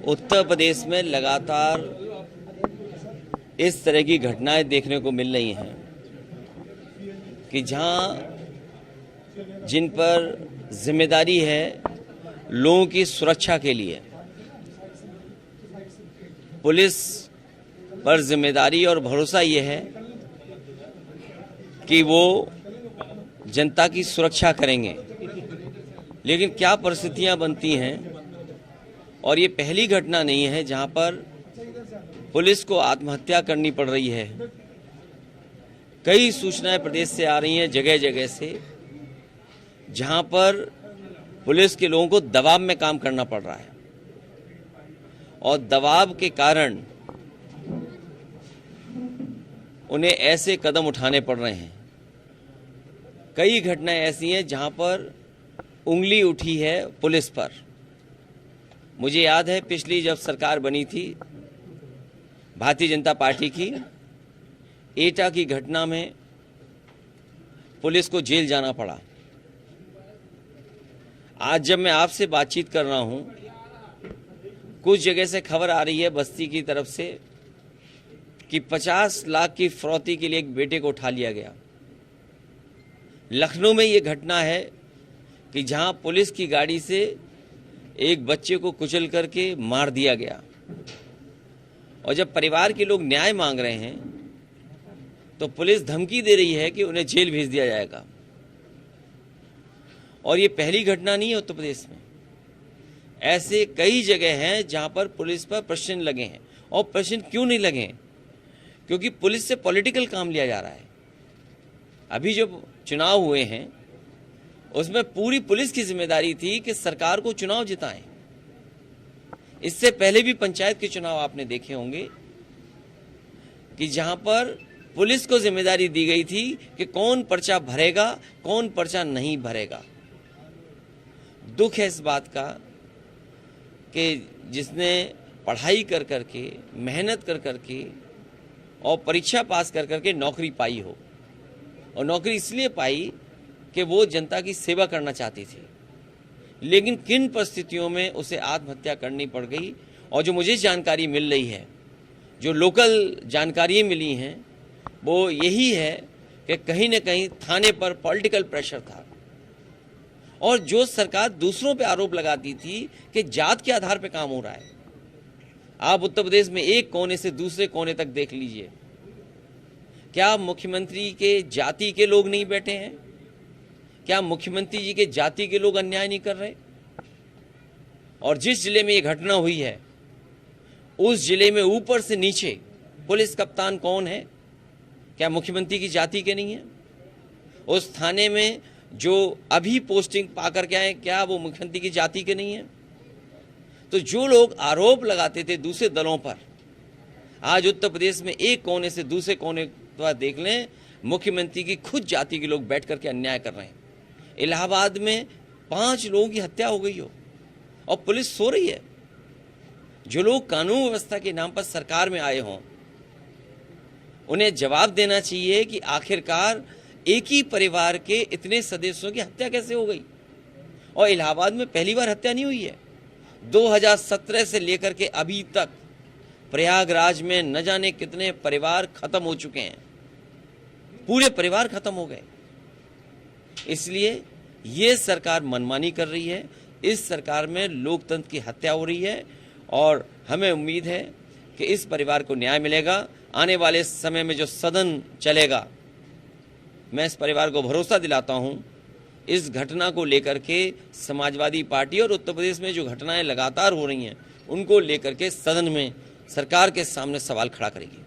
उत्तर प्रदेश में लगातार इस तरह की घटनाएं देखने को मिल रही हैं कि जहां जिन पर जिम्मेदारी है लोगों की सुरक्षा के लिए, पुलिस पर जिम्मेदारी और भरोसा ये है कि वो जनता की सुरक्षा करेंगे, लेकिन क्या परिस्थितियां बनती हैं। और ये पहली घटना नहीं है जहां पर पुलिस को आत्महत्या करनी पड़ रही है। कई सूचनाएं प्रदेश से आ रही हैं जगह जगह से, जहां पर पुलिस के लोगों को दबाव में काम करना पड़ रहा है और दबाव के कारण उन्हें ऐसे कदम उठाने पड़ रहे हैं। कई घटनाएं ऐसी हैं जहां पर उंगली उठी है पुलिस पर। मुझे याद है पिछली जब सरकार बनी थी भारतीय जनता पार्टी की, एटा की घटना में पुलिस को जेल जाना पड़ा। आज जब मैं आपसे बातचीत कर रहा हूं, कुछ जगह से खबर आ रही है बस्ती की तरफ से कि 50 लाख की फिरौती के लिए एक बेटे को उठा लिया गया। लखनऊ में ये घटना है कि जहां पुलिस की गाड़ी से एक बच्चे को कुचल करके मार दिया गया और जब परिवार के लोग न्याय मांग रहे हैं तो पुलिस धमकी दे रही है कि उन्हें जेल भेज दिया जाएगा। और ये पहली घटना नहीं है उत्तर प्रदेश में, ऐसे कई जगह हैं जहां पर पुलिस पर प्रश्न लगे हैं। और प्रश्न क्यों नहीं लगे? क्योंकि पुलिस से पॉलिटिकल काम लिया जा रहा है। अभी जो चुनाव हुए हैं उसमें पूरी पुलिस की जिम्मेदारी थी कि सरकार को चुनाव जिताएं। इससे पहले भी पंचायत के चुनाव आपने देखे होंगे कि जहां पर पुलिस को जिम्मेदारी दी गई थी कि कौन पर्चा भरेगा, कौन पर्चा नहीं भरेगा। दुख है इस बात का कि जिसने पढ़ाई कर करके, मेहनत कर करके और परीक्षा पास कर करके नौकरी पाई हो, और नौकरी इसलिए पाई कि वो जनता की सेवा करना चाहती थी, लेकिन किन परिस्थितियों में उसे आत्महत्या करनी पड़ गई। और जो मुझे जानकारी मिल रही है, जो लोकल जानकारी मिली हैं, वो यही है कि कहीं न कहीं थाने पर पॉलिटिकल प्रेशर था। और जो सरकार दूसरों पे आरोप लगाती थी कि जात के आधार पे काम हो रहा है, आप उत्तर प्रदेश में एक कोने से दूसरे कोने तक देख लीजिए। क्या मुख्यमंत्री के जाति के लोग नहीं बैठे हैं? क्या मुख्यमंत्री जी के जाति के लोग अन्याय नहीं कर रहे? और जिस जिले में ये घटना हुई है उस जिले में ऊपर से नीचे पुलिस कप्तान कौन है? क्या मुख्यमंत्री की जाति के नहीं है? उस थाने में जो अभी पोस्टिंग पाकर के आए, क्या वो मुख्यमंत्री की जाति के नहीं है? तो जो लोग आरोप लगाते थे दूसरे दलों पर, आज उत्तर प्रदेश में एक कोने से दूसरे कोने पर देख लें, मुख्यमंत्री की खुद जाति के लोग बैठ करके अन्याय कर रहे हैं। इलाहाबाद में 5 लोगों की हत्या हो गई हो और पुलिस सो रही है। जो लोग कानून व्यवस्था के नाम पर सरकार में आए हों, उन्हें जवाब देना चाहिए कि आखिरकार एक ही परिवार के इतने सदस्यों की हत्या कैसे हो गई। और इलाहाबाद में पहली बार हत्या नहीं हुई है। 2017 से लेकर के अभी तक प्रयागराज में न जाने कितने परिवार खत्म हो चुके हैं, पूरे परिवार खत्म हो गए। इसलिए ये सरकार मनमानी कर रही है। इस सरकार में लोकतंत्र की हत्या हो रही है और हमें उम्मीद है कि इस परिवार को न्याय मिलेगा। आने वाले समय में जो सदन चलेगा, मैं इस परिवार को भरोसा दिलाता हूं, इस घटना को लेकर के समाजवादी पार्टी और उत्तर प्रदेश में जो घटनाएं लगातार हो रही हैं उनको लेकर के सदन में सरकार के सामने सवाल खड़ा करेगी।